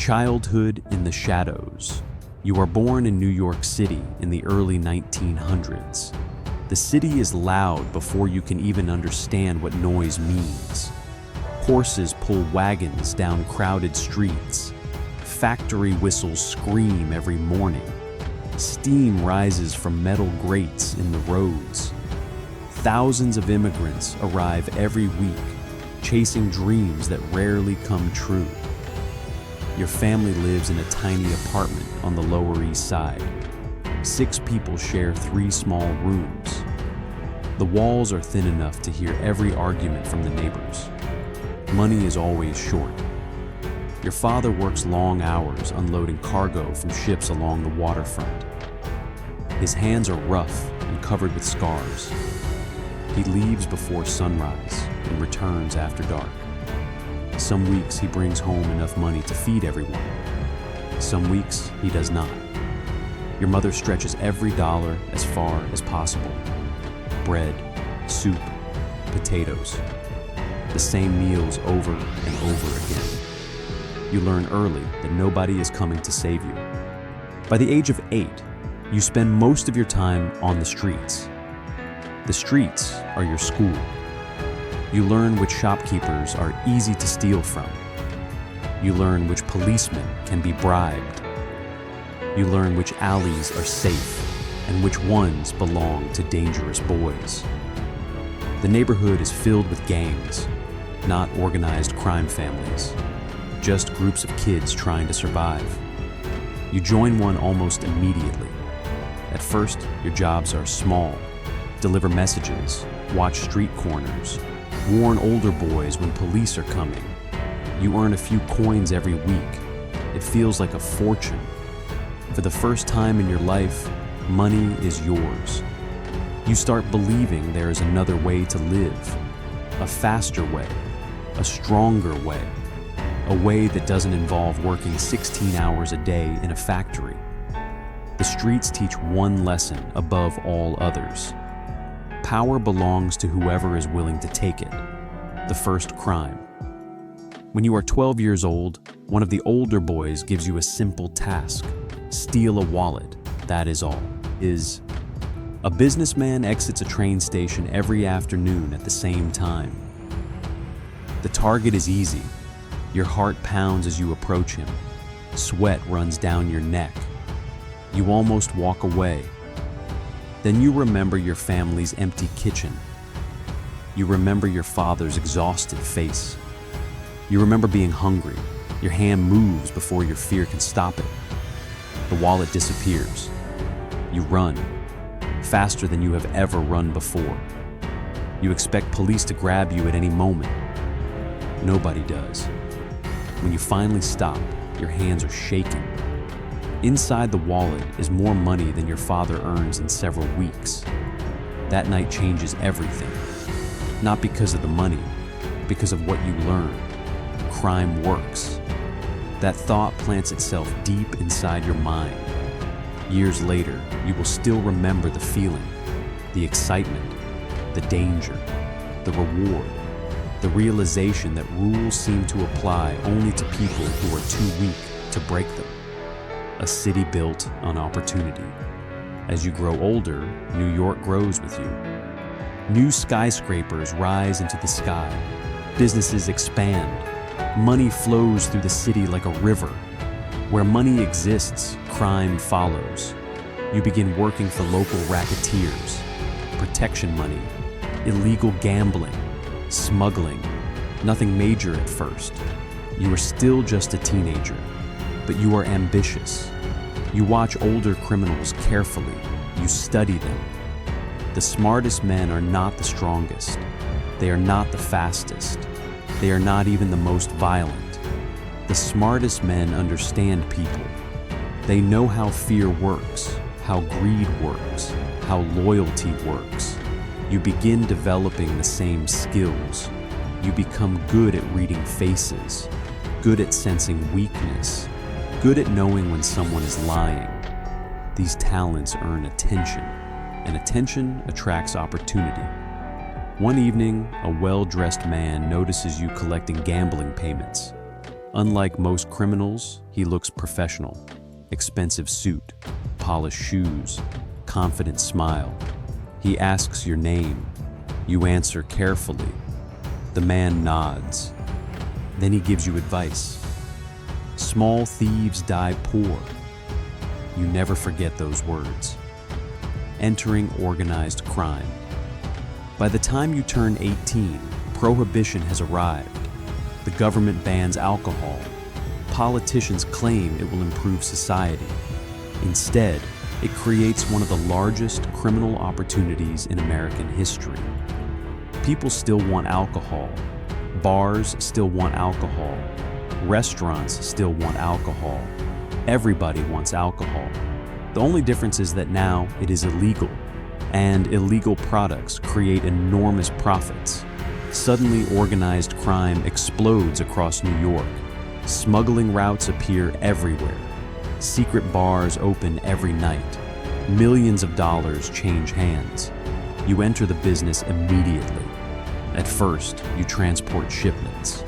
Childhood in the shadows. You are born in New York City in the early 1900s. The city is loud before you can even understand what noise means. Horses pull wagons down crowded streets. Factory whistles scream every morning. Steam rises from metal grates in the roads. Thousands of immigrants arrive every week, chasing dreams that rarely come true. Your family lives in a tiny apartment on the Lower East Side. 6 people share 3 small rooms. The walls are thin enough to hear every argument from the neighbors. Money is always short. Your father works long hours unloading cargo from ships along the waterfront. His hands are rough and covered with scars. He leaves before sunrise and returns after dark. Some weeks he brings home enough money to feed everyone. Some weeks he does not. Your mother stretches every dollar as far as possible. Bread, soup, potatoes. The same meals over and over again. You learn early that nobody is coming to save you. By the age of 8, you spend most of your time on the streets. The streets are your school. You learn which shopkeepers are easy to steal from. You learn which policemen can be bribed. You learn which alleys are safe and which ones belong to dangerous boys. The neighborhood is filled with gangs, not organized crime families, just groups of kids trying to survive. You join one almost immediately. At first, your jobs are small. Deliver messages, watch street corners, warn older boys when police are coming. You earn a few coins every week. It feels like a fortune. For the first time in your life, money is yours. You start believing there is another way to live, a faster way, a stronger way, a way that doesn't involve working 16 hours a day in a factory. The streets teach one lesson above all others. Power belongs to whoever is willing to take it. The first crime. When you are 12 years old, one of the older boys gives you a simple task. Steal a wallet, that is all. A businessman exits a train station every afternoon at the same time. The target is easy. Your heart pounds as you approach him. Sweat runs down your neck. You almost walk away. Then you remember your family's empty kitchen. You remember your father's exhausted face. You remember being hungry. Your hand moves before your fear can stop it. The wallet disappears. You run, faster than you have ever run before. You expect police to grab you at any moment. Nobody does. When you finally stop, your hands are shaking. Inside the wallet is more money than your father earns in several weeks. That night changes everything. Not because of the money, because of what you learn. Crime works. That thought plants itself deep inside your mind. Years later, you will still remember the feeling, the excitement, the danger, the reward, the realization that rules seem to apply only to people who are too weak to break them. A city built on opportunity. As you grow older, New York grows with you. New skyscrapers rise into the sky. Businesses expand. Money flows through the city like a river. Where money exists, crime follows. You begin working for local racketeers, protection money, illegal gambling, smuggling. Nothing major at first. You are still just a teenager, but you are ambitious. You watch older criminals carefully. You study them. The smartest men are not the strongest. They are not the fastest. They are not even the most violent. The smartest men understand people. They know how fear works, how greed works, how loyalty works. You begin developing the same skills. You become good at reading faces, good at sensing weakness, good at knowing when someone is lying. These talents earn attention, and attention attracts opportunity. One evening, a well-dressed man notices you collecting gambling payments. Unlike most criminals, he looks professional. Expensive suit, polished shoes, confident smile. He asks your name. You answer carefully. The man nods. Then he gives you advice. Small thieves die poor. You never forget those words. Entering organized crime. By the time you turn 18, prohibition has arrived. The government bans alcohol. Politicians claim it will improve society. Instead, it creates one of the largest criminal opportunities in American history. People still want alcohol. Bars still want alcohol. Restaurants still want alcohol. Everybody wants alcohol. The only difference is that now it is illegal, and illegal products create enormous profits. Suddenly, organized crime explodes across New York. Smuggling routes appear everywhere. Secret bars open every night. Millions of dollars change hands. You enter the business immediately. At first, you transport shipments.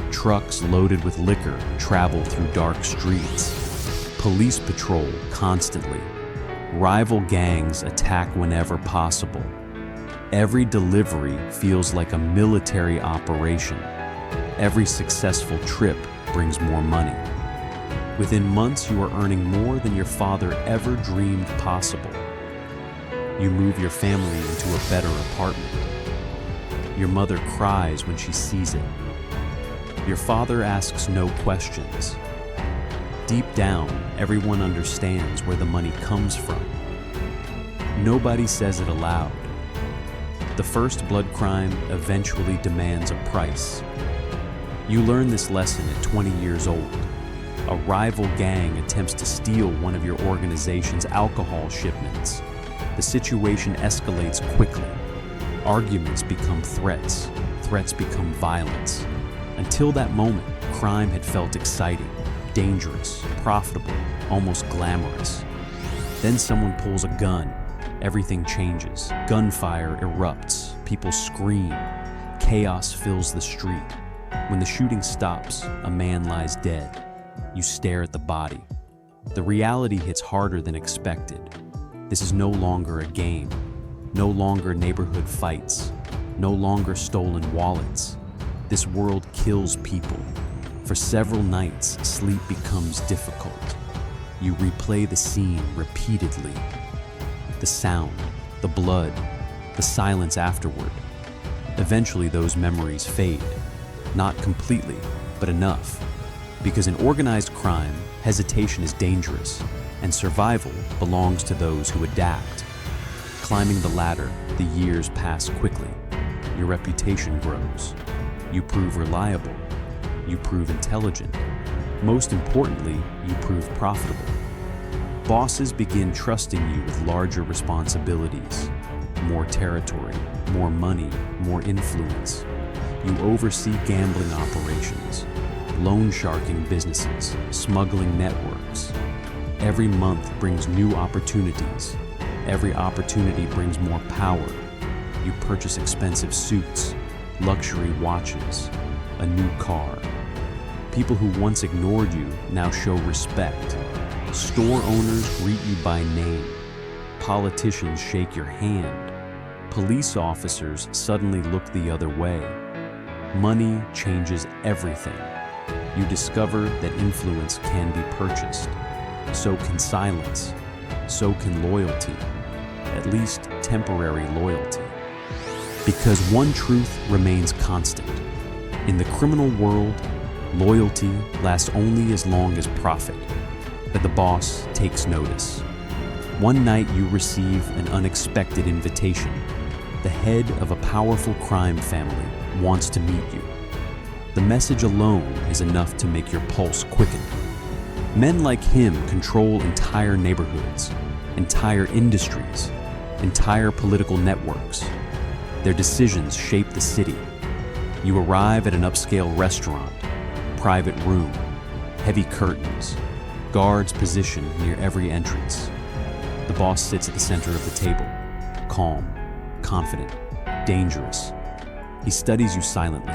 Trucks loaded with liquor travel through dark streets. Police patrol constantly. Rival gangs attack whenever possible. Every delivery feels like a military operation. Every successful trip brings more money. Within months, you are earning more than your father ever dreamed possible. You move your family into a better apartment. Your mother cries when she sees it. Your father asks no questions. Deep down, everyone understands where the money comes from. Nobody says it aloud. The first blood crime eventually demands a price. You learn this lesson at 20 years old. A rival gang attempts to steal one of your organization's alcohol shipments. The situation escalates quickly. Arguments become threats. Threats become violence. Until that moment, crime had felt exciting, dangerous, profitable, almost glamorous. Then someone pulls a gun. Everything changes. Gunfire erupts. People scream. Chaos fills the street. When the shooting stops, a man lies dead. You stare at the body. The reality hits harder than expected. This is no longer a game. No longer neighborhood fights. No longer stolen wallets. This world kills people. For several nights, sleep becomes difficult. You replay the scene repeatedly. The sound, the blood, the silence afterward. Eventually, those memories fade. Not completely, but enough. Because in organized crime, hesitation is dangerous, and survival belongs to those who adapt. Climbing the ladder, the years pass quickly. Your reputation grows. You prove reliable. You prove intelligent. Most importantly, you prove profitable. Bosses begin trusting you with larger responsibilities. More territory, more money, more influence. You oversee gambling operations, loan sharking businesses, smuggling networks. Every month brings new opportunities. Every opportunity brings more power. You purchase expensive suits, luxury watches, a new car. People who once ignored you now show respect. Store owners greet you by name. Politicians shake your hand. Police officers suddenly look the other way. Money changes everything. You discover that influence can be purchased. So can silence. So can loyalty. At least temporary loyalty. Because one truth remains constant. In the criminal world, loyalty lasts only as long as profit. But the boss takes notice. One night you receive an unexpected invitation. The head of a powerful crime family wants to meet you. The message alone is enough to make your pulse quicken. Men like him control entire neighborhoods, entire industries, entire political networks. Their decisions shape the city. You arrive at an upscale restaurant, private room, heavy curtains, guards positioned near every entrance. The boss sits at the center of the table, calm, confident, dangerous. He studies you silently.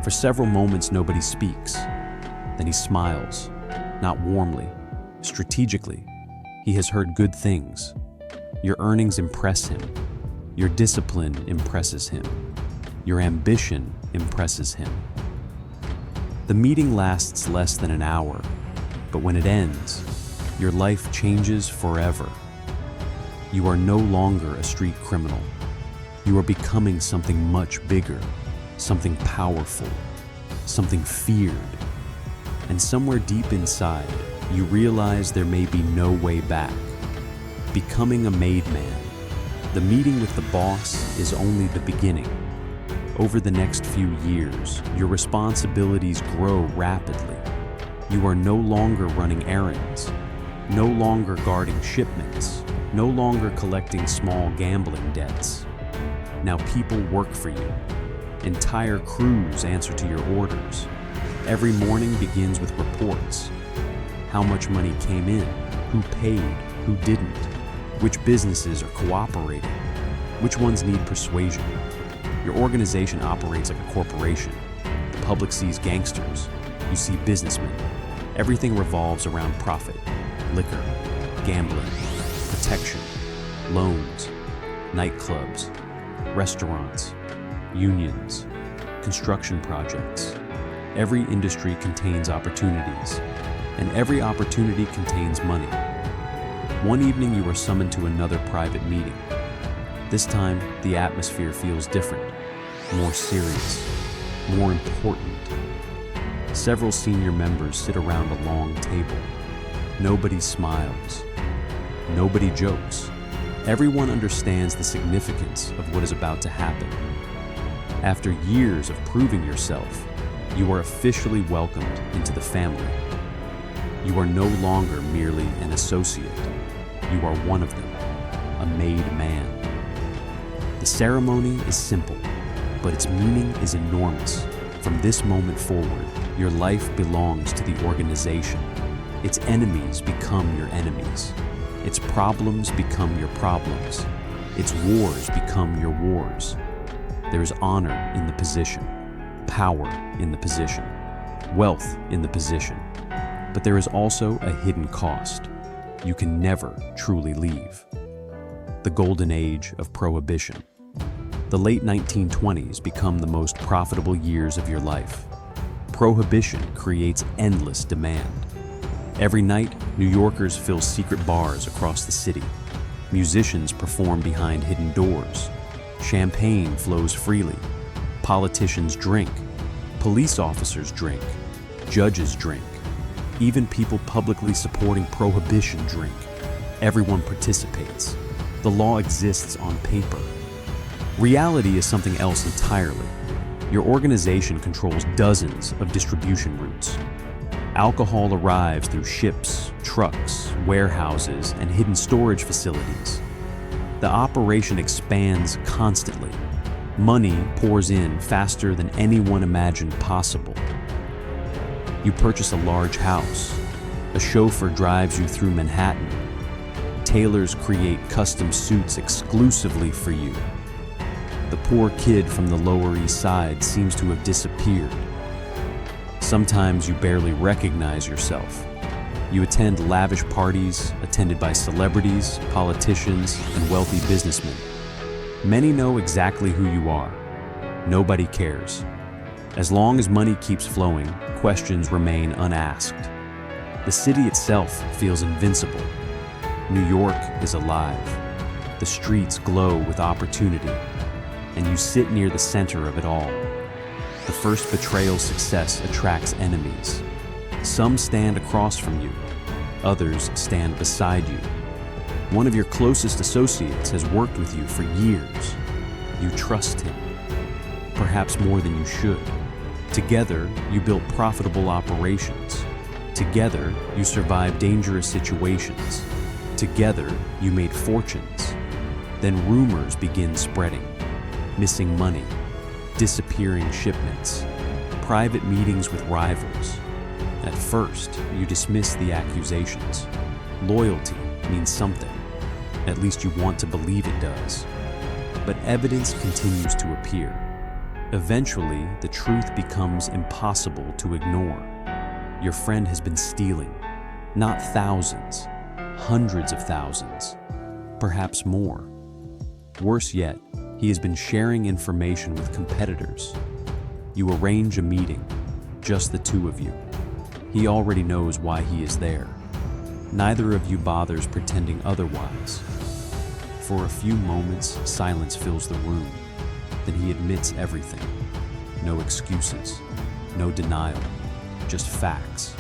For several moments, nobody speaks. Then he smiles, not warmly, strategically. He has heard good things. Your earnings impress him. Your discipline impresses him. Your ambition impresses him. The meeting lasts less than an hour, but when it ends, your life changes forever. You are no longer a street criminal. You are becoming something much bigger, something powerful, something feared. And somewhere deep inside, you realize there may be no way back. Becoming a made man. The meeting with the boss is only the beginning. Over the next few years, your responsibilities grow rapidly. You are no longer running errands, no longer guarding shipments, no longer collecting small gambling debts. Now people work for you. Entire crews answer to your orders. Every morning begins with reports. How much money came in, who paid, who didn't, which businesses are cooperating, which ones need persuasion. Your organization operates like a corporation. The public sees gangsters. You see businessmen. Everything revolves around profit, liquor, gambling, protection, loans, nightclubs, restaurants, unions, construction projects. Every industry contains opportunities, and every opportunity contains money. One evening you are summoned to another private meeting. This time, the atmosphere feels different, more serious, more important. Several senior members sit around a long table. Nobody smiles. Nobody jokes. Everyone understands the significance of what is about to happen. After years of proving yourself, you are officially welcomed into the family. You are no longer merely an associate. You are one of them, a made man. The ceremony is simple, but its meaning is enormous. From this moment forward, your life belongs to the organization. Its enemies become your enemies. Its problems become your problems. Its wars become your wars. There is honor in the position, power in the position, wealth in the position. But there is also a hidden cost. You can never truly leave. The golden age of prohibition. The late 1920s become the most profitable years of your life. Prohibition creates endless demand. Every night, New Yorkers fill secret bars across the city. Musicians perform behind hidden doors. Champagne flows freely. Politicians drink. Police officers drink. Judges drink. Even people publicly supporting prohibition drink. Everyone participates. The law exists on paper. Reality is something else entirely. Your organization controls dozens of distribution routes. Alcohol arrives through ships, trucks, warehouses, and hidden storage facilities. The operation expands constantly. Money pours in faster than anyone imagined possible. You purchase a large house. A chauffeur drives you through Manhattan. Tailors create custom suits exclusively for you. The poor kid from the Lower East Side seems to have disappeared. Sometimes you barely recognize yourself. You attend lavish parties attended by celebrities, politicians, and wealthy businessmen. Many know exactly who you are. Nobody cares. As long as money keeps flowing, questions remain unasked. The city itself feels invincible. New York is alive. The streets glow with opportunity, and you sit near the center of it all. The first Betrayal success attracts enemies. Some stand across from you. Others stand beside you. One of your closest associates has worked with you for years. You trust him, perhaps more than you should. Together, you built profitable operations. Together, you survived dangerous situations. Together, you made fortunes. Then rumors begin spreading. Missing money, disappearing shipments, private meetings with rivals. At first, you dismiss the accusations. Loyalty means something. At least you want to believe it does. But evidence continues to appear. Eventually, the truth becomes impossible to ignore. Your friend has been stealing, not thousands, hundreds of thousands, perhaps more. Worse yet, he has been sharing information with competitors. You arrange a meeting, just the two of you. He already knows why he is there. Neither of you bothers pretending otherwise. For a few moments, silence fills the room. Then he admits everything. No excuses, no denial, just facts.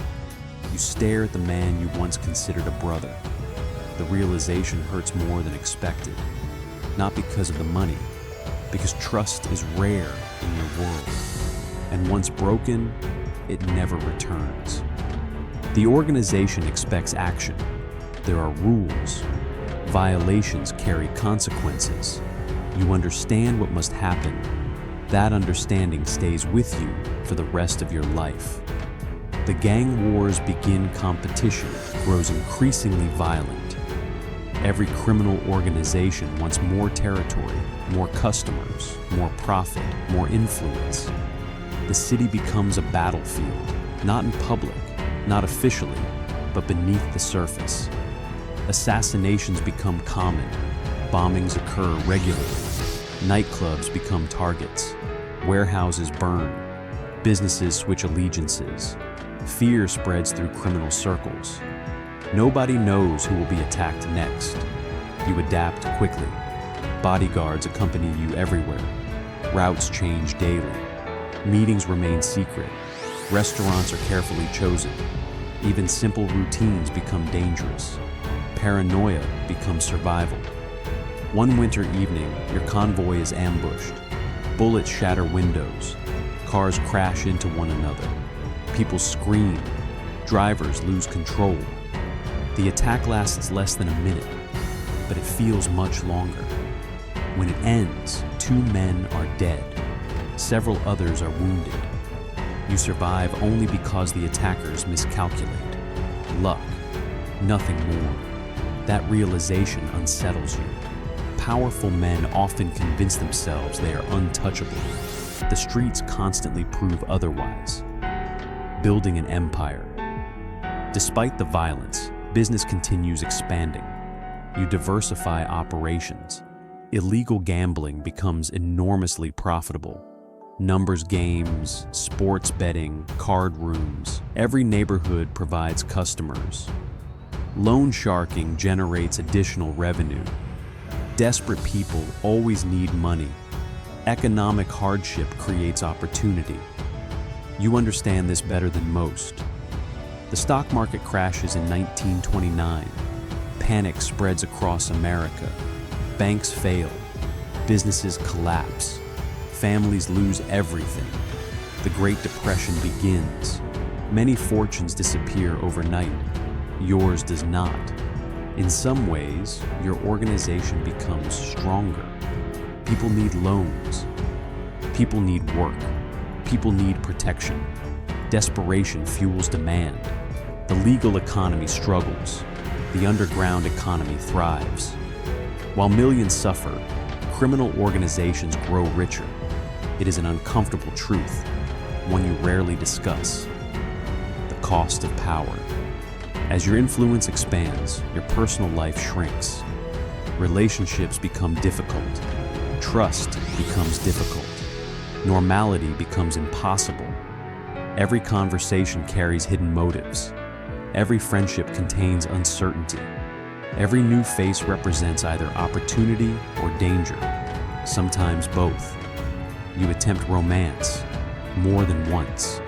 You stare at the man you once considered a brother. The realization hurts more than expected. Not because of the money, because trust is rare in your world. And once broken, it never returns. The organization expects action. There are rules. Violations carry consequences. You understand what must happen. That understanding stays with you for the rest of your life. The gang wars begin. Competition grows increasingly violent. Every criminal organization wants more territory, more customers, more profit, more influence. The city becomes a battlefield, not in public, not officially, but beneath the surface. Assassinations become common. Bombings occur regularly. Nightclubs become targets. Warehouses burn. Businesses switch allegiances. Fear spreads through criminal circles. Nobody knows who will be attacked next. You adapt quickly. Bodyguards accompany you everywhere. Routes change daily. Meetings remain secret. Restaurants are carefully chosen. Even simple routines become dangerous. Paranoia becomes survival. One winter evening, your convoy is ambushed. Bullets shatter windows. Cars crash into one another. People scream. Drivers lose control. The attack lasts less than a minute, but it feels much longer. When it ends, 2 men are dead. Several others are wounded. You survive only because the attackers miscalculate. Luck, nothing more. That realization unsettles you. Powerful men often convince themselves they are untouchable. The streets constantly prove otherwise. Building an empire. Despite the violence, business continues expanding. You diversify operations. Illegal gambling becomes enormously profitable. Numbers games, sports betting, card rooms, every neighborhood provides customers. Loan sharking generates additional revenue. Desperate people always need money. Economic hardship creates opportunity. You understand this better than most. The stock market crashes in 1929. Panic spreads across America. Banks fail. Businesses collapse. Families lose everything. The Great Depression begins. Many fortunes disappear overnight. Yours does not. In some ways, your organization becomes stronger. People need loans. People need work. People need protection. Desperation fuels demand. The legal economy struggles. The underground economy thrives. While millions suffer, criminal organizations grow richer. It is an uncomfortable truth, one you rarely discuss. The cost of power. As your influence expands, your personal life shrinks. Relationships become difficult. Trust becomes difficult. Normality becomes impossible. Every conversation carries hidden motives. Every friendship contains uncertainty. Every new face represents either opportunity or danger, sometimes both. You attempt romance more than once.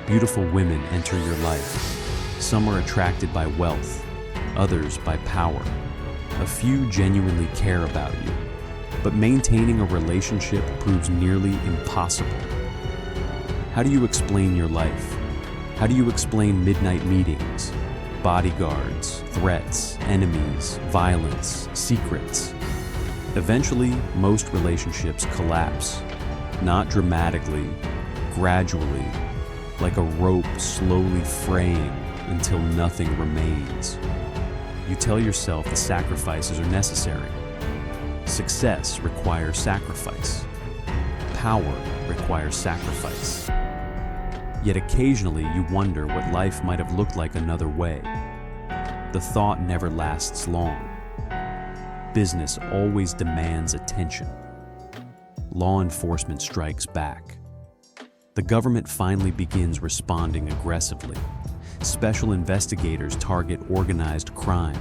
Beautiful women enter your life. Some are attracted by wealth, others by power. A few genuinely care about you, but maintaining a relationship proves nearly impossible. How do you explain your life? How do you explain midnight meetings, bodyguards, threats, enemies, violence, secrets? Eventually, most relationships collapse, not dramatically, gradually, like a rope slowly fraying until nothing remains. You tell yourself the sacrifices are necessary. Success requires sacrifice. Power requires sacrifice. Yet occasionally you wonder what life might have looked like another way. The thought never lasts long. Business always demands attention. Law enforcement strikes back. The government finally begins responding aggressively. Special investigators target organized crime.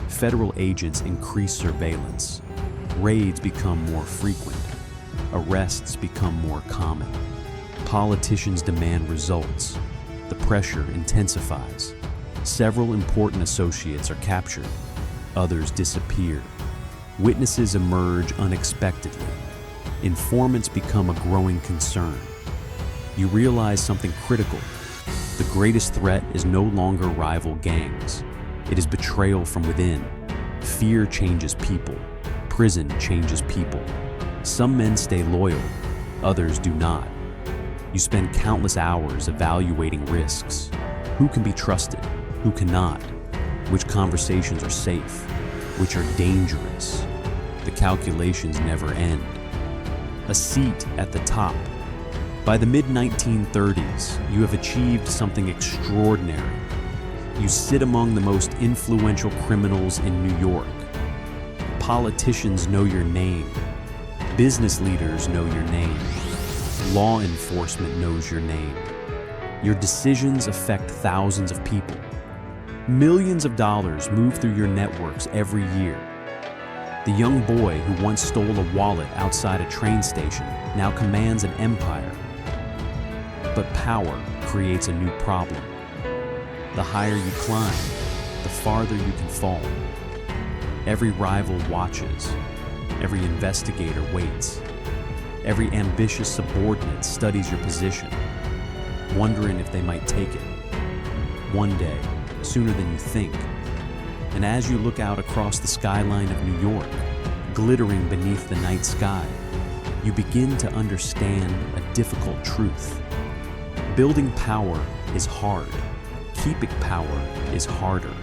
Federal agents increase surveillance. Raids become more frequent. Arrests become more common. Politicians demand results. The pressure intensifies. Several important associates are captured. Others disappear. Witnesses emerge unexpectedly. Informants become a growing concern. You realize something critical. The greatest threat is no longer rival gangs. It is betrayal from within. Fear changes people. Prison changes people. Some men stay loyal, others do not. You spend countless hours evaluating risks. Who can be trusted? Who cannot? Which conversations are safe? Which are dangerous? The calculations never end. A seat at the top. By the mid-1930s, you have achieved something extraordinary. You sit among the most influential criminals in New York. Politicians know your name. Business leaders know your name. Law enforcement knows your name. Your decisions affect thousands of people. Millions of dollars move through your networks every year. The young boy who once stole a wallet outside a train station now commands an empire. But power creates a new problem. The higher you climb, the farther you can fall. Every rival watches. Every investigator waits. Every ambitious subordinate studies your position, wondering if they might take it. One day, sooner than you think. And as you look out across the skyline of New York, glittering beneath the night sky, you begin to understand a difficult truth. Building power is hard. Keeping power is harder.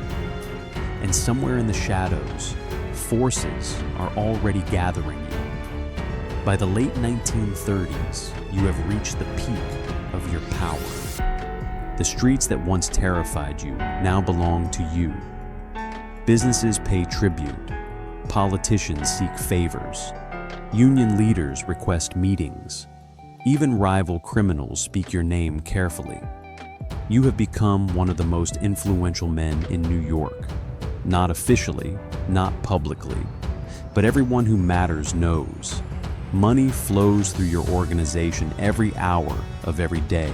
And somewhere in the shadows, forces are already gathering you. By the late 1930s, you have reached the peak of your power. The streets that once terrified you now belong to you. Businesses pay tribute. Politicians seek favors. Union leaders request meetings. Even rival criminals speak your name carefully. You have become one of the most influential men in New York. Not officially, not publicly, but everyone who matters knows. Money flows through your organization every hour of every day.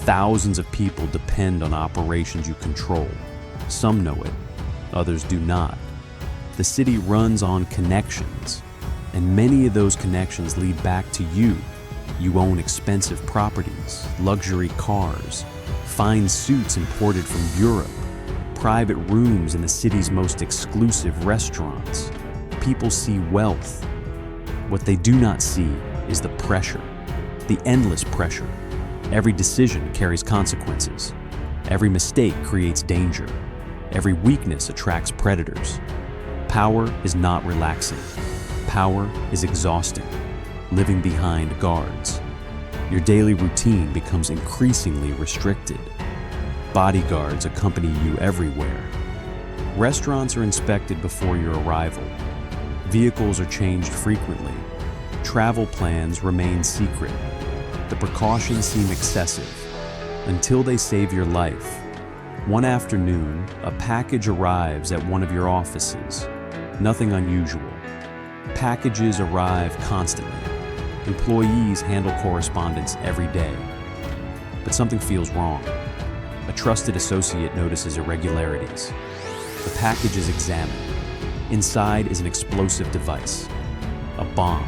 Thousands of people depend on operations you control. Some know it, others do not. The city runs on connections, and many of those connections lead back to you. You own expensive properties, luxury cars, fine suits imported from Europe, private rooms in the city's most exclusive restaurants. People see wealth. What they do not see is the pressure, the endless pressure. Every decision carries consequences. Every mistake creates danger. Every weakness attracts predators. Power is not relaxing. Power is exhausting, living behind guards. Your daily routine becomes increasingly restricted. Bodyguards accompany you everywhere. Restaurants are inspected before your arrival. Vehicles are changed frequently. Travel plans remain secret. The precautions seem excessive until they save your life. One afternoon, a package arrives at one of your offices. Nothing unusual. Packages arrive constantly. Employees handle correspondence every day. But something feels wrong. A trusted associate notices irregularities. The package is examined. Inside is an explosive device, a bomb,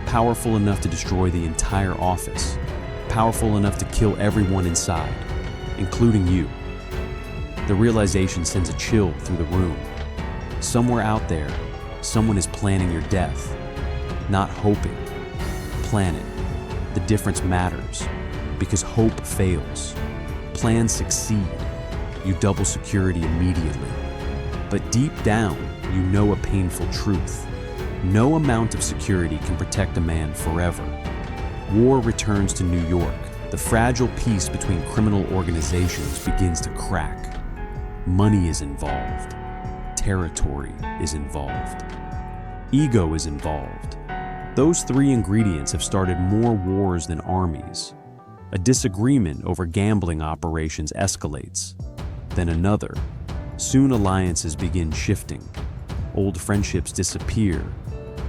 powerful enough to destroy the entire office, powerful enough to kill everyone inside, including you. The realization sends a chill through the room. Somewhere out there, someone is planning your death. Not hoping, planning. The difference matters, because hope fails. Plans succeed. You double security immediately. But deep down, you know a painful truth. No amount of security can protect a man forever. War returns to New York. The fragile peace between criminal organizations begins to crack. Money is involved. Territory is involved. Ego is involved. Those three ingredients have started more wars than armies. A disagreement over gambling operations escalates. Then another. Soon alliances begin shifting. Old friendships disappear.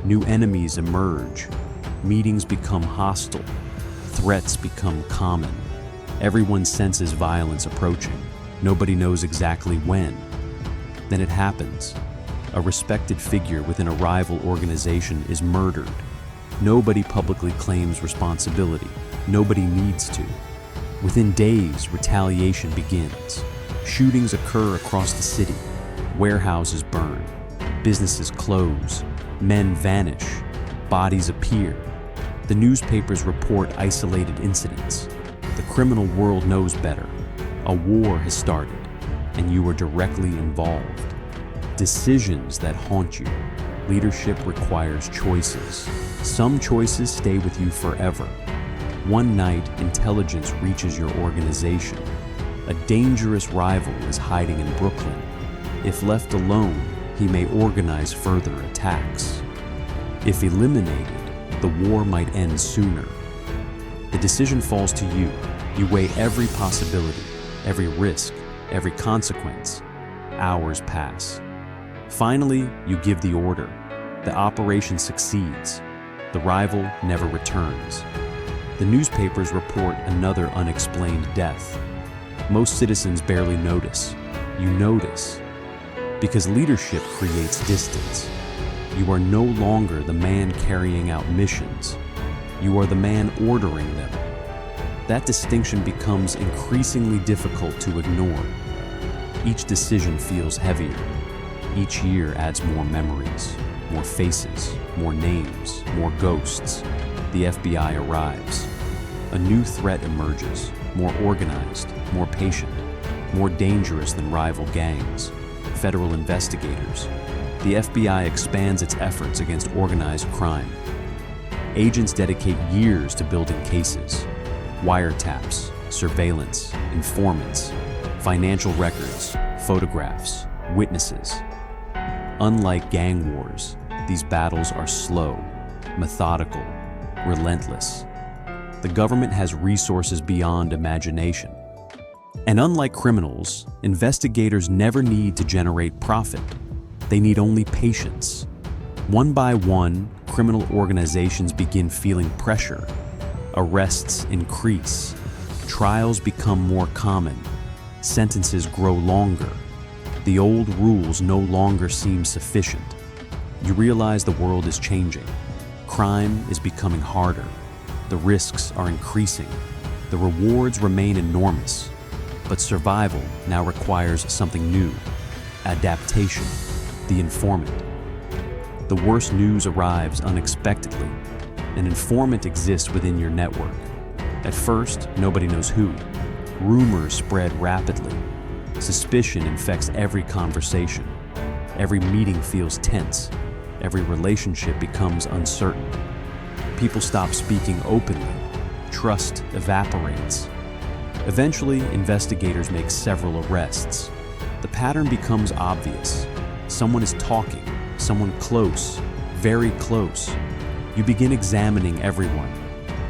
New enemies emerge. Meetings become hostile. Threats become common. Everyone senses violence approaching. Nobody knows exactly when. Then it happens. A respected figure within a rival organization is murdered. Nobody publicly claims responsibility. Nobody needs to. Within days, retaliation begins. Shootings occur across the city. Warehouses burn. Businesses close. Men vanish. Bodies appear. The newspapers report isolated incidents. The criminal world knows better. A war has started, and you are directly involved. Decisions that haunt you. Leadership requires choices. Some choices stay with you forever. One night, intelligence reaches your organization. A dangerous rival is hiding in Brooklyn. If left alone, he may organize further attacks. If eliminated, the war might end sooner. The decision falls to you. You weigh every possibility, every risk, every consequence. Hours pass. Finally, you give the order. The operation succeeds. The rival never returns. The newspapers report another unexplained death. Most citizens barely notice. You notice. Because leadership creates distance. You are no longer the man carrying out missions. You are the man ordering them. That distinction becomes increasingly difficult to ignore. Each decision feels heavier. Each year adds more memories, more faces, more names, more ghosts. The FBI arrives. A new threat emerges, more organized, more patient, more dangerous than rival gangs. Federal investigators. The FBI expands its efforts against organized crime. Agents dedicate years to building cases. Wiretaps, surveillance, informants, financial records, photographs, witnesses. Unlike gang wars, these battles are slow, methodical, relentless. The government has resources beyond imagination. And unlike criminals, investigators never need to generate profit. They need only patience. One by one, criminal organizations begin feeling pressure. Arrests increase. Trials become more common. Sentences grow longer. The old rules no longer seem sufficient. You realize the world is changing. Crime is becoming harder. The risks are increasing. The rewards remain enormous. But survival now requires something new. Adaptation. The informant. The worst news arrives unexpectedly. An informant exists within your network. At first, nobody knows who. Rumors spread rapidly. Suspicion infects every conversation. Every meeting feels tense. Every relationship becomes uncertain. People stop speaking openly. Trust evaporates. Eventually, investigators make several arrests. The pattern becomes obvious. Someone is talking, someone close, very close. You begin examining everyone.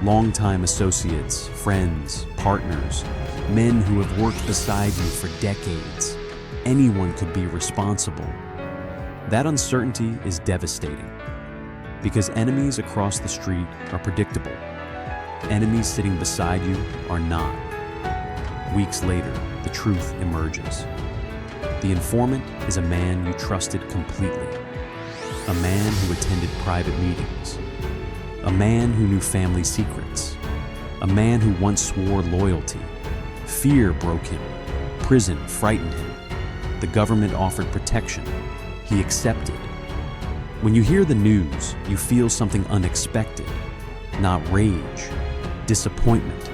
Longtime associates, friends, partners, men who have worked beside you for decades. Anyone could be responsible. That uncertainty is devastating. Because enemies across the street are predictable. Enemies sitting beside you are not. Weeks later, the truth emerges. The informant is a man you trusted completely. A man who attended private meetings. A man who knew family secrets. A man who once swore loyalty. Fear broke him. Prison frightened him. The government offered protection. He accepted. When you hear the news, you feel something unexpected. Not rage. Disappointment.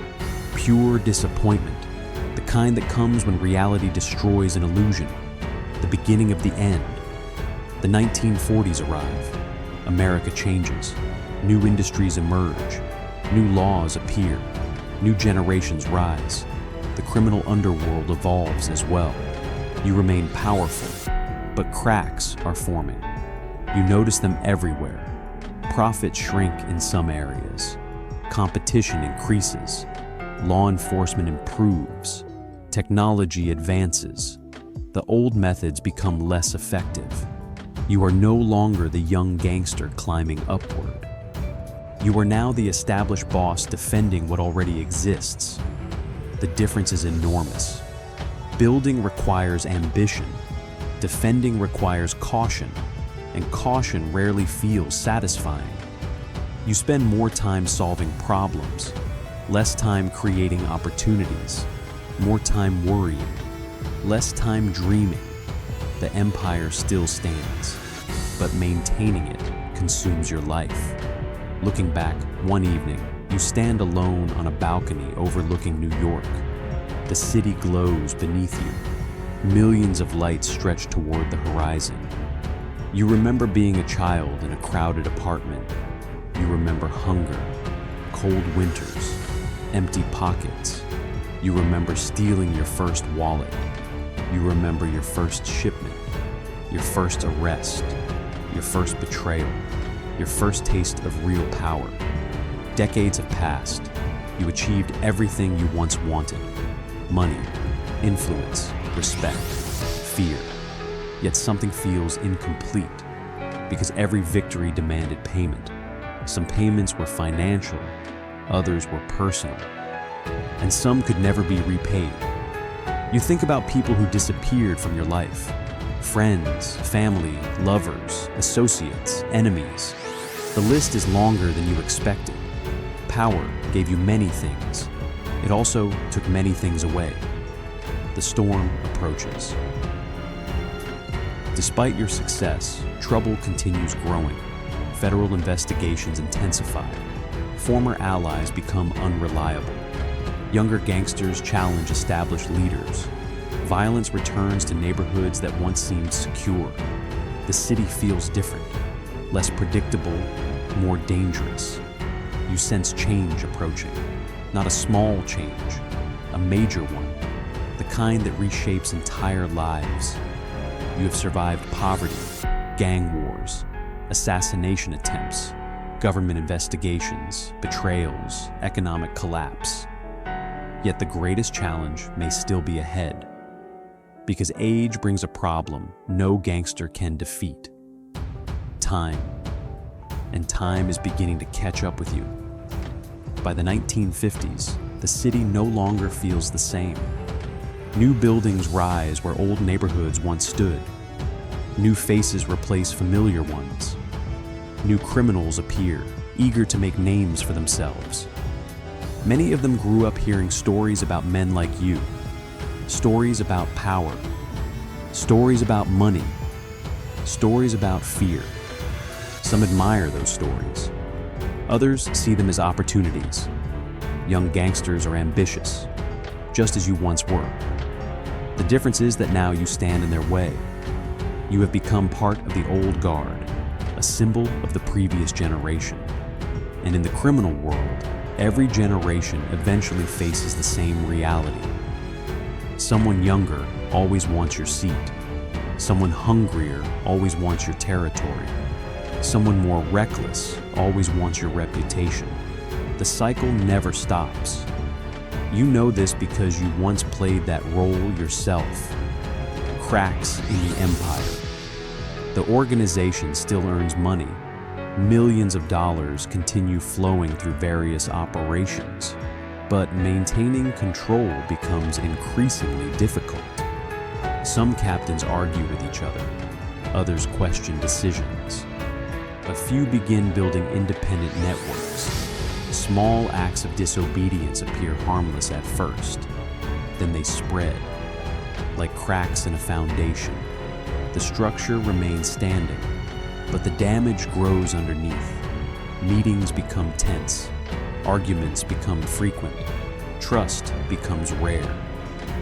Pure disappointment. The kind that comes when reality destroys an illusion. The beginning of the end. The 1940s arrive. America changes. New industries emerge. New laws appear. New generations rise. The criminal underworld evolves as well. You remain powerful, but cracks are forming. You notice them everywhere. Profits shrink in some areas. Competition increases. Law enforcement improves. Technology advances. The old methods become less effective. You are no longer the young gangster climbing upward. You are now the established boss defending what already exists. The difference is enormous. Building requires ambition. Defending requires caution, and caution rarely feels satisfying. You spend more time solving problems, less time creating opportunities, more time worrying, less time dreaming. The empire still stands, but maintaining it consumes your life. Looking back, one evening, you stand alone on a balcony overlooking New York. The city glows beneath you. Millions of lights stretch toward the horizon. You remember being a child in a crowded apartment. You remember hunger, cold winters, empty pockets. You remember stealing your first wallet. You remember your first shipment, your first arrest, your first betrayal, your first taste of real power. Decades have passed. You achieved everything you once wanted: money, influence, respect, fear. Yet something feels incomplete, because every victory demanded payment. Some payments were financial, others were personal, and some could never be repaid. You think about people who disappeared from your life: friends, family, lovers, associates, enemies. The list is longer than you expected. Power gave you many things. It also took many things away. The storm approaches. Despite your success, trouble continues growing. Federal investigations intensify. Former allies become unreliable. Younger gangsters challenge established leaders. Violence returns to neighborhoods that once seemed secure. The city feels different, less predictable, more dangerous. You sense change approaching. Not a small change, a major one, the kind that reshapes entire lives. You have survived poverty, gang wars, assassination attempts, government investigations, betrayals, economic collapse. Yet the greatest challenge may still be ahead, because age brings a problem no gangster can defeat: time. And time is beginning to catch up with you. By the 1950s, the city no longer feels the same. New buildings rise where old neighborhoods once stood. New faces replace familiar ones. New criminals appear, eager to make names for themselves. Many of them grew up hearing stories about men like you, stories about power, stories about money, stories about fear. Some admire those stories. Others see them as opportunities. Young gangsters are ambitious, just as you once were. The difference is that now you stand in their way. You have become part of the old guard, a symbol of the previous generation. And in the criminal world, every generation eventually faces the same reality. Someone younger always wants your seat. Someone hungrier always wants your territory. Someone more reckless always wants your reputation. The cycle never stops. You know this because you once played that role yourself. Cracks in the empire. The organization still earns money. Millions of dollars continue flowing through various operations, but maintaining control becomes increasingly difficult. Some captains argue with each other. Others question decisions. A few begin building independent networks. Small acts of disobedience appear harmless at first. Then they spread, like cracks in a foundation. The structure remains standing, but the damage grows underneath. Meetings become tense. Arguments become frequent. Trust becomes rare.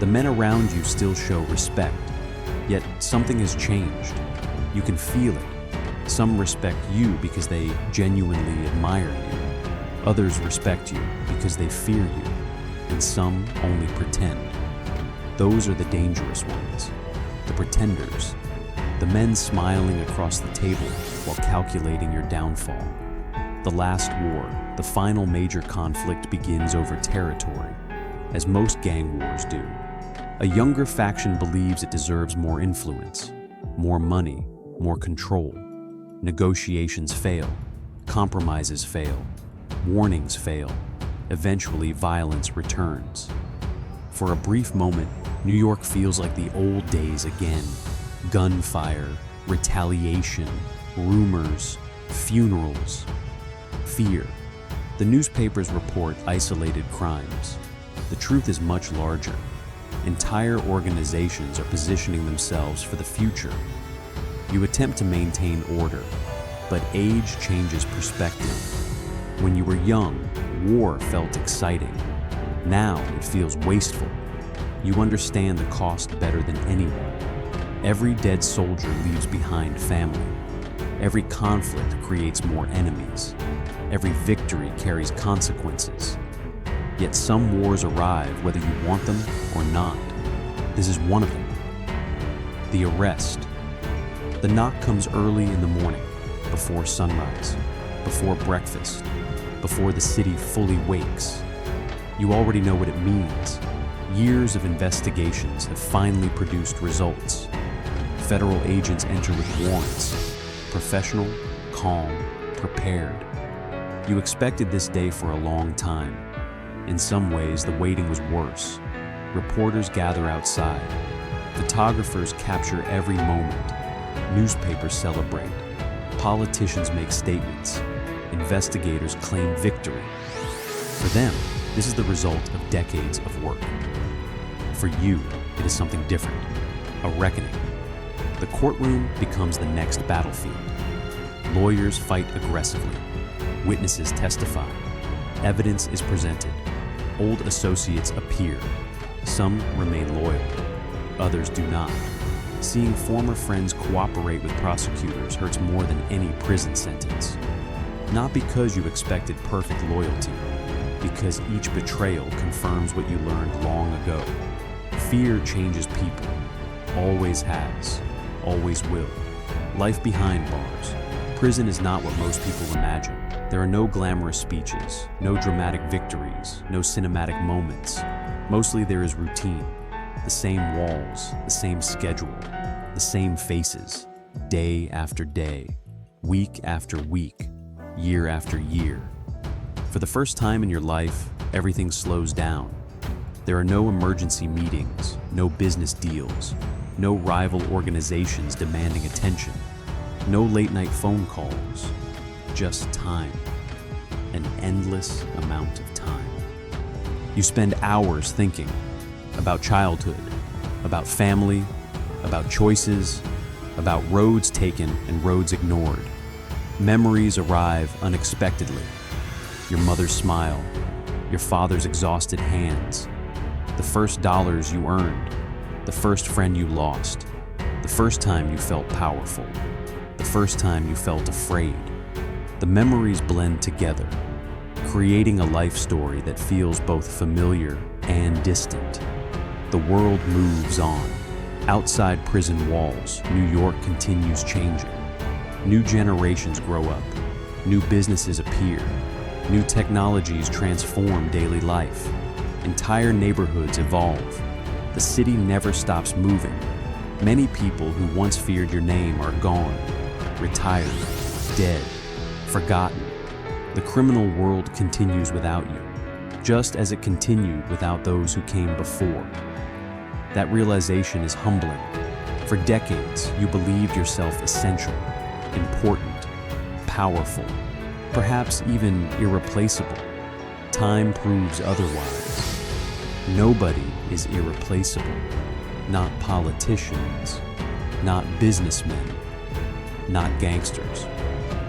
The men around you still show respect, yet something has changed. You can feel it. Some respect you because they genuinely admire you. Others respect you because they fear you. and some only pretend. Those are the dangerous ones, the pretenders, the men smiling across the table while calculating your downfall. The last war, the final major conflict, begins over territory, as most gang wars do. A younger faction believes it deserves more influence, more money, more control. Negotiations fail, compromises fail, warnings fail. Eventually, violence returns. For a brief moment, New York feels like the old days again. Gunfire, retaliation, rumors, funerals, fear. The newspapers report isolated crimes. The truth is much larger. Entire organizations are positioning themselves for the future. You attempt to maintain order, but age changes perspective. When you were young, war felt exciting. Now it feels wasteful. You understand the cost better than anyone. Every dead soldier leaves behind family. Every conflict creates more enemies. Every victory carries consequences. Yet some wars arrive whether you want them or not. This is one of them. The arrest. The knock comes early in the morning, before sunrise, before breakfast, before the city fully wakes. You already know what it means. Years of investigations have finally produced results. Federal agents enter with warrants. Professional, calm, prepared. You expected this day for a long time. In some ways, the waiting was worse. Reporters gather outside. Photographers capture every moment. Newspapers celebrate. Politicians make statements. Investigators claim victory. For them, this is the result of decades of work. For you, it is something different, a reckoning. The courtroom becomes the next battlefield. Lawyers fight aggressively. Witnesses testify. Evidence is presented. Old associates appear. Some remain loyal. Others do not. Seeing former friends cooperate with prosecutors hurts more than any prison sentence. Not because you expected perfect loyalty, because each betrayal confirms what you learned long ago. Fear changes people. Always has. Always will. Life behind bars. Prison is not what most people imagine. There are no glamorous speeches, no dramatic victories, no cinematic moments. Mostly there is routine. The same walls, the same schedule, the same faces, day after day, week after week, year after year. For the first time in your life, everything slows down. There are no emergency meetings, no business deals, no rival organizations demanding attention, no late-night phone calls, just time, an endless amount of time. You spend hours thinking about childhood, about family, about choices, about roads taken and roads ignored. Memories arrive unexpectedly. Your mother's smile, your father's exhausted hands, the first dollars you earned, the first friend you lost, the first time you felt powerful, the first time you felt afraid. The memories blend together, creating a life story that feels both familiar and distant. The world moves on. Outside prison walls, New York continues changing. New generations grow up. New businesses appear. New technologies transform daily life. Entire neighborhoods evolve. The city never stops moving. Many people who once feared your name are gone, retired, dead, forgotten. The criminal world continues without you, just as it continued without those who came before. That realization is humbling. For decades, you believed yourself essential, important, powerful, perhaps even irreplaceable. Time proves otherwise. Nobody is irreplaceable. Not politicians, not businessmen, not gangsters.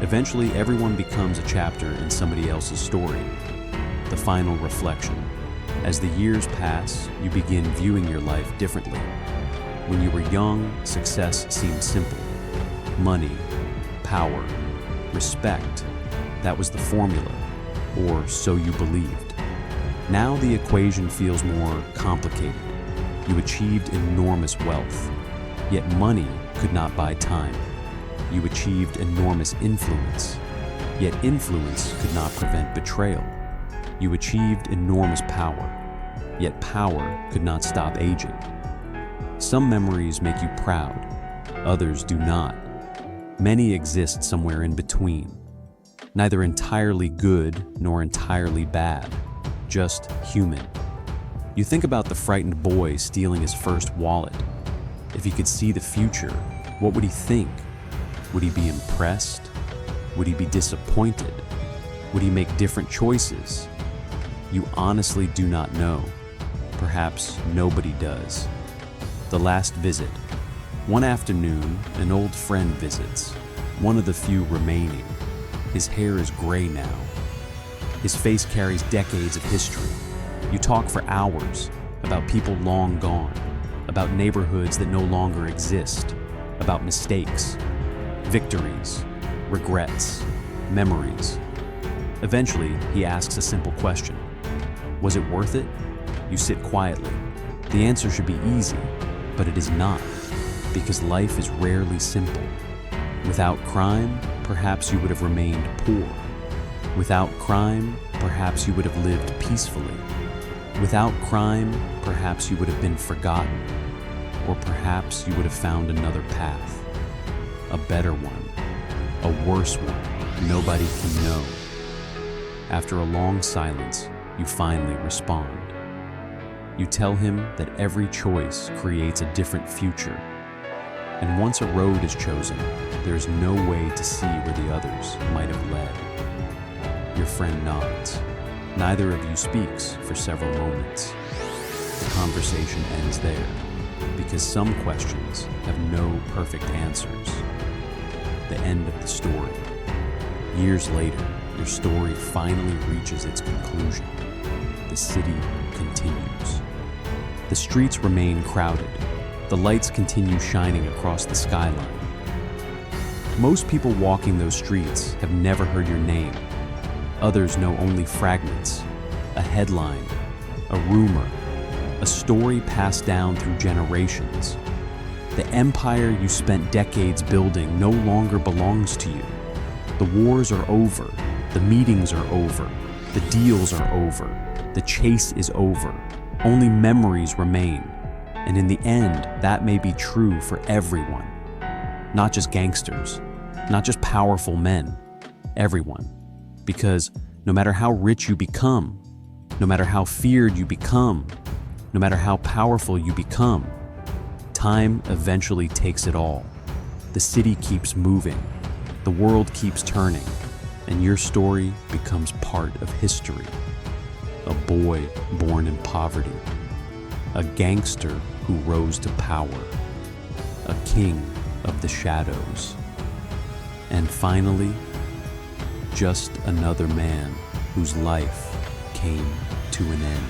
Eventually, everyone becomes a chapter in somebody else's story, the final reflection. As the years pass, you begin viewing your life differently. When you were young, success seemed simple. Money, power, respect, that was the formula, or so you believed. Now the equation feels more complicated. You achieved enormous wealth, yet money could not buy time. You achieved enormous influence, yet influence could not prevent betrayal. You achieved enormous power, yet power could not stop aging. Some memories make you proud, others do not. Many exist somewhere in between, neither entirely good nor entirely bad, just human. You think about the frightened boy stealing his first wallet. If he could see the future, what would he think? Would he be impressed? Would he be disappointed? Would he make different choices? You honestly do not know. Perhaps nobody does. The last visit. One afternoon, an old friend visits, one of the few remaining. His hair is gray now. His face carries decades of history. You talk for hours about people long gone, about neighborhoods that no longer exist, about mistakes, victories, regrets, memories. Eventually, he asks a simple question. Was it worth it? You sit quietly. The answer should be easy, but it is not, because life is rarely simple. Without crime, perhaps you would have remained poor. Without crime, perhaps you would have lived peacefully. Without crime, perhaps you would have been forgotten. Or perhaps you would have found another path. A better one. A worse one nobody can know. After a long silence, you finally respond. You tell him that every choice creates a different future. And once a road is chosen, there is no way to see where the others might have led. Your friend nods. Neither of you speaks for several moments. The conversation ends there, because some questions have no perfect answers. The end of the story. Years later, your story finally reaches its conclusion. The city continues. The streets remain crowded. The lights continue shining across the skyline. Most people walking those streets have never heard your name. Others know only fragments, a headline, a rumor, a story passed down through generations. The empire you spent decades building no longer belongs to you. The wars are over, the meetings are over, the deals are over, the chase is over. Only memories remain. And in the end, that may be true for everyone. Not just gangsters, not just powerful men, everyone. Because no matter how rich you become, no matter how feared you become, no matter how powerful you become, time eventually takes it all. The city keeps moving, the world keeps turning, and your story becomes part of history. A boy born in poverty, a gangster who rose to power, a king of the shadows, and finally, just another man whose life came to an end.